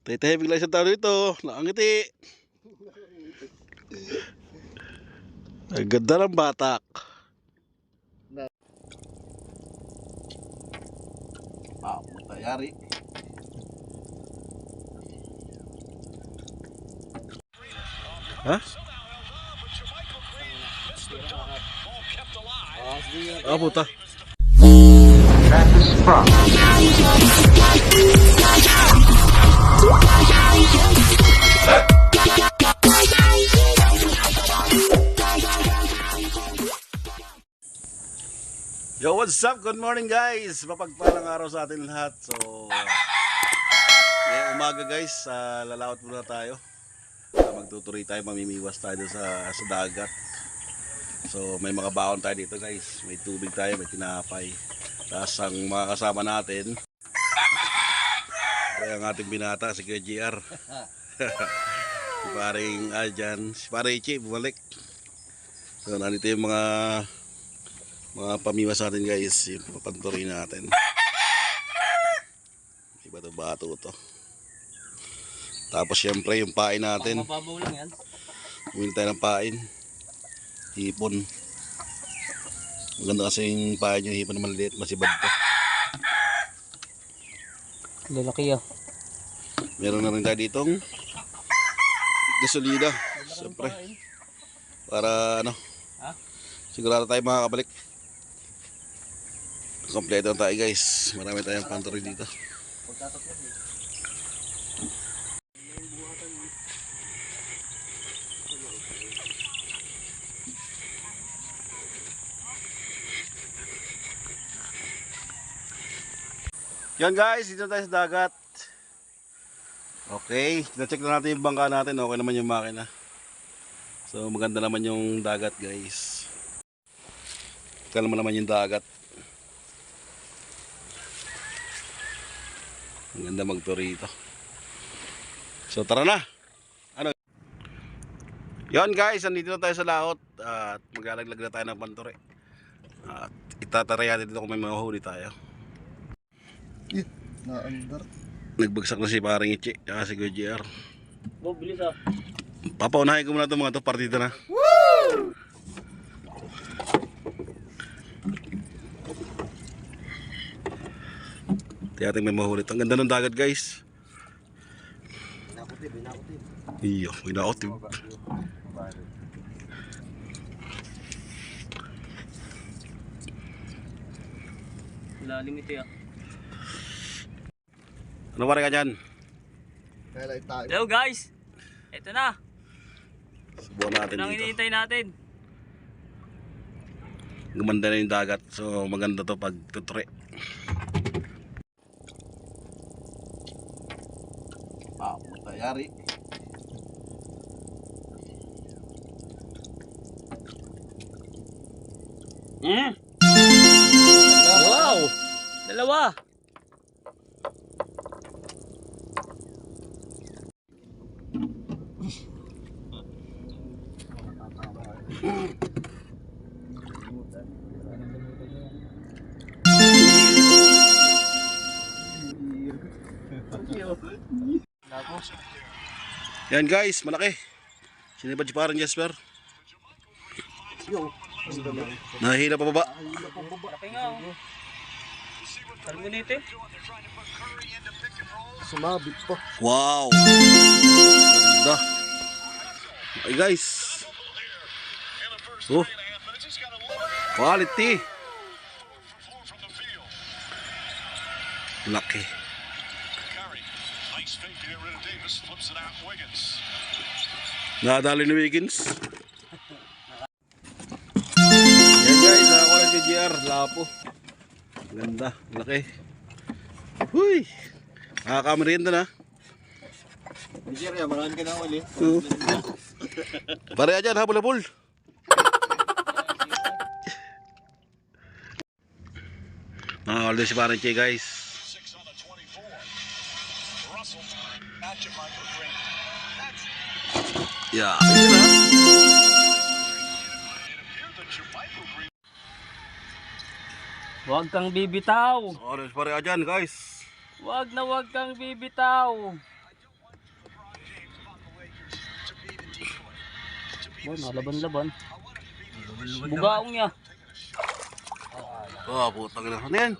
Tahimik lang isang tao dito. Nakangiti. Ang ganda ng batak. Tayari. Ha? Ah, puta. Yo, what's up? Good morning guys. Mapagpalang araw sa atin lahat. So, ngayong umaga guys, lalaot muna tayo. Magtutuloy tayo, mamimiwas tayo sa dagat. So, may mga baon tayo dito guys. May tubig tayo, may tinapay. Tapos ang mga kasama natin, ay ang ating binata, si Kuya GR. Si paring Adjan, si paring Ichi, bumalik. So, nandito yung mga pamiwas natin guys, yung papanturin natin. Iba to bato to. Tapos syempre yung pain natin. Mababaw lang yan. Bumili tayo ng pain. Hipon. Maganda kasi yung pain yung hipon na maliit, masibad to. Lalaki ah. Meron na rin tayo ditong gasolina. Syempre. Para ano, sigurado tayo makakabalik. Kompleto tayo guys. Marami tayong pantry dito. Yan guys, dito tayo sa dagat. Okay, na-check na natin yung bangka natin. Okay naman yung makina. So maganda naman yung dagat guys. Kalma naman yung dagat. Ang ganda mag-tour rito. So tara na. Ano? Yon guys, nandito na tayo sa laot at maglalaglag na tayo ng pantore. At itatarayan dito kung may mahuli tayo. Na-under. Nagbagsak na si paring Ichi at si Kuya GR. Oh, bilis ah. Papaunahin ko muna itong mga to, partida na. Woo! Tiyating may mahulit. Ang ganda ng dagat guys. Binakutib. Iyo, binakutib. Lalim ito ah. Ano pare ka dyan? Kaya tayo. Hello guys. Ito na. Subukan natin Ito nang dito. hinihintay natin. Gumanda na yung dagat. So maganda to pag tutre. Tayari. Wow! Dalawa. Yan guys, malaki. Sinipad si parang Jasper. Nahihila pa baba. Laki nga oh. Salmonite. Sumabit pa. Wow. Ganda. Okay guys. Oh. Quality. Laki. Nadali ni Wiggins. Yan guys, ako lang si GR, lapo. Ganda, laki. Huy. Nakakamirinda na. Nigeria, marami ka na ulit. Pare dyan, habol-habol. Nakakalo si parang Che guys. Yeah, ayun na. Huwag kang bibitaw. Orange pare dyan guys. Huwag kang bibitaw. Nalaban-laban. Bugaong niya. Oh, putang ina. Ano yan?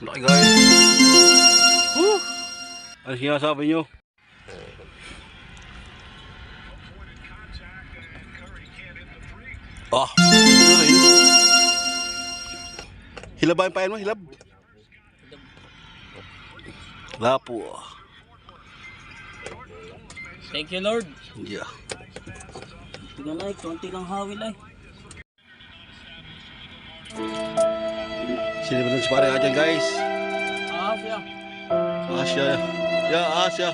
Laki guys. Woo! Ano sinasabi nyo? Oh, ano rin? Hilabahin pa yan mo, hilab. Lapo. Thank you, Lord. Yeah. Tingnan ay, konti lang hawil ay. Sino ba si pare dyan guys? Siya. Asya. Yeah, Asya.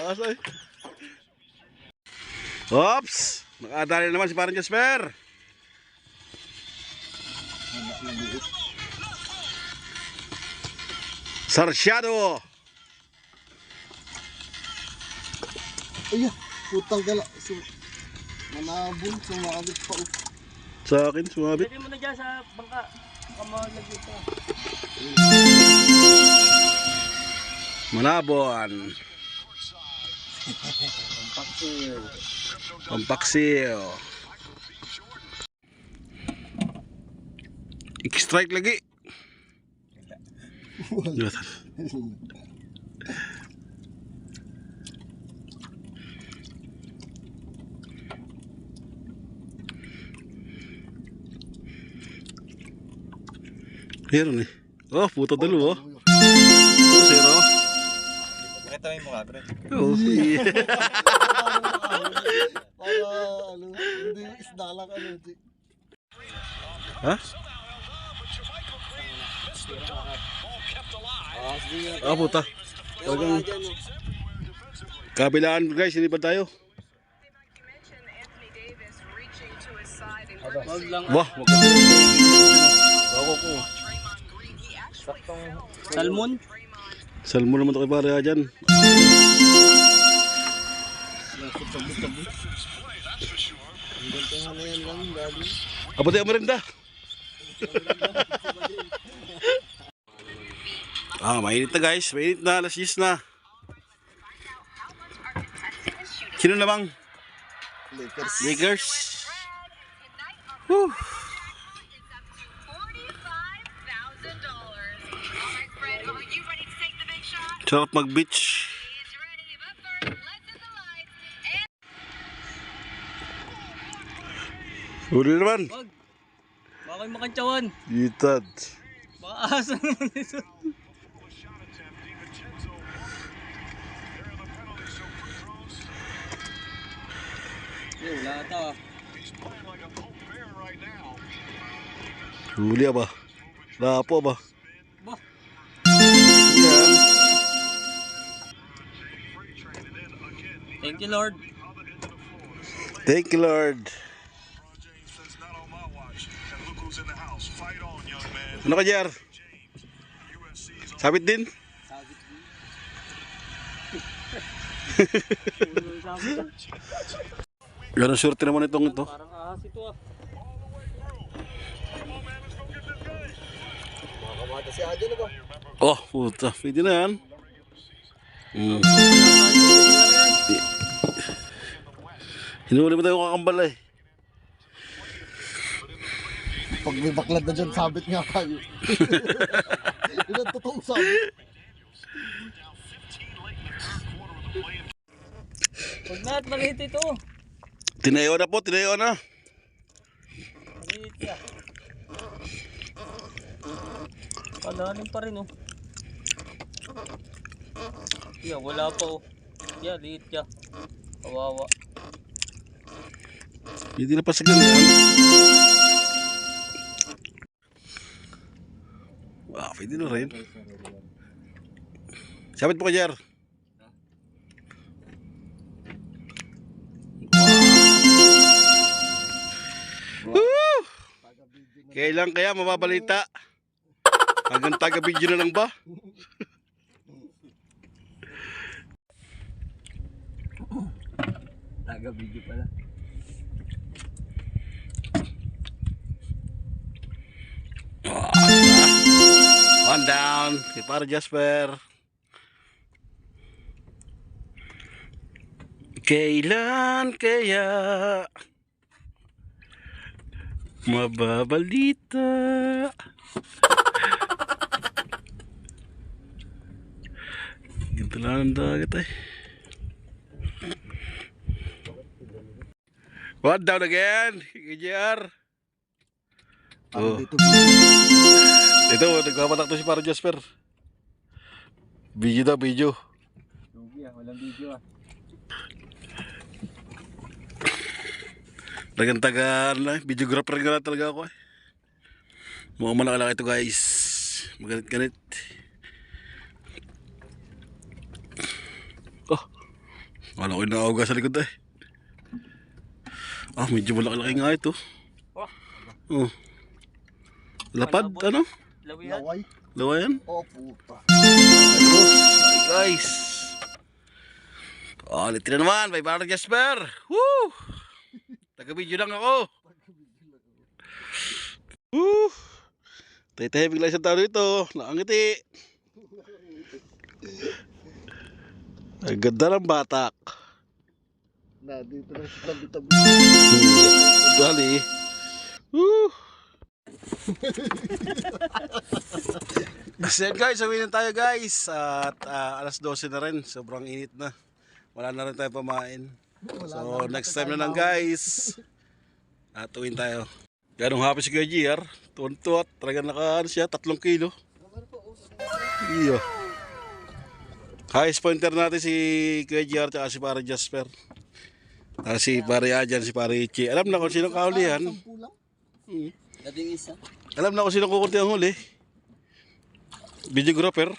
Asay. Oops! Nakadali naman si parang Jasper. Sarsyado. Ay, putang gala. Manabon, sumakabit pa. Sa akin, sumabit. Pwede mo na dyan sa bangka. Kamalagay pa. Manabon. Pampaksiw. Pampaksiw. Ik-strike lagi. Meron eh. Oh, puto dalo oh. Oh, zero. Pakita mo yung mukha, pre. Oh, si. Para, hindi isda lang, Ha? Ah, puta. Talagang kabilaan guys, hindi ba tayo? Wag lang. Wah, wag ka. Bago ko. Salmon. Salmo naman to kay pare dyan. Abot yung merenda. Mainit na guys. Mainit na. Alas 10 na. Sino namang? Lakers. Woo. Sarap mag-beach. Huli naman. Wag. Baka kayo makantsawan. Gitad. Baka asa naman ito. Wala ata. Huli ba? Lapo ba? Ba? Yan. Thank you, Lord. Thank you, Lord. Ano ka, Jer? Sabit din? Yan ang surte naman itong ito. Parang ahas ito ah. Makakamata si Adjo na ba? Oh, puta. Pwede na yan. Hinuli mo tayo kakambal eh. Pag may baklad na dyan, sabit nga tayo. Yun ang totoong sabit. Huwag na at maliit ito. Tinayo na po, tinayo na. Maliit ka. Palalim pa rin oh. Yeah, wala pa oh. Yeah, liit ka. Kawawa. Hindi na pasagan yan. Wow, pwede na rin. Sabit po ka, Jer. Woo! Kailan kaya mababalita? Hanggang taga-video na lang ba? Taga-video pala. Ah. down kay para Jasper. Kailan kaya mababalita? Ganito lang ang dagat eh. One down again, KJR. Ano dito? Ito, nagpapatak to si para Jasper. Video daw, video. Lugi walang video Talagang videographer nga talaga ako eh. Mukhang malaki ito guys. Maganit-ganit. Oh, wala ko yung nakauga sa likod eh. Ah, medyo malaki-laki nga ito. Oh. Lapad, ano? Lawihan. Laway? Lawayan? Oh, puta. Ay guys. Oh, ulit na naman. Bye bye Jasper. Woo! Taga-video lang ako. Woo! Tay-tahimik lang sa tao dito. Nakangiti. Ang ganda ng batak. Na, dito na sa tabi-tabi. Dali. Woo! So yan guys, awin na tayo guys. At alas 12 na rin. Sobrang init na. Wala na rin tayo pamain. So next time na lang guys. At uwin tayo. Ganong happy si Kuya GR. Tuwan-tuwat. Talagang naka siya, 3 kilo. Iyo. Highest pointer natin si Kuya GR tsaka si Pare Jasper. Si Pare Ajan, si Pare Ichi. Alam na kung sino kahulihan. Dating isa. Alam na kung sino kukunti ang huli. Videographer.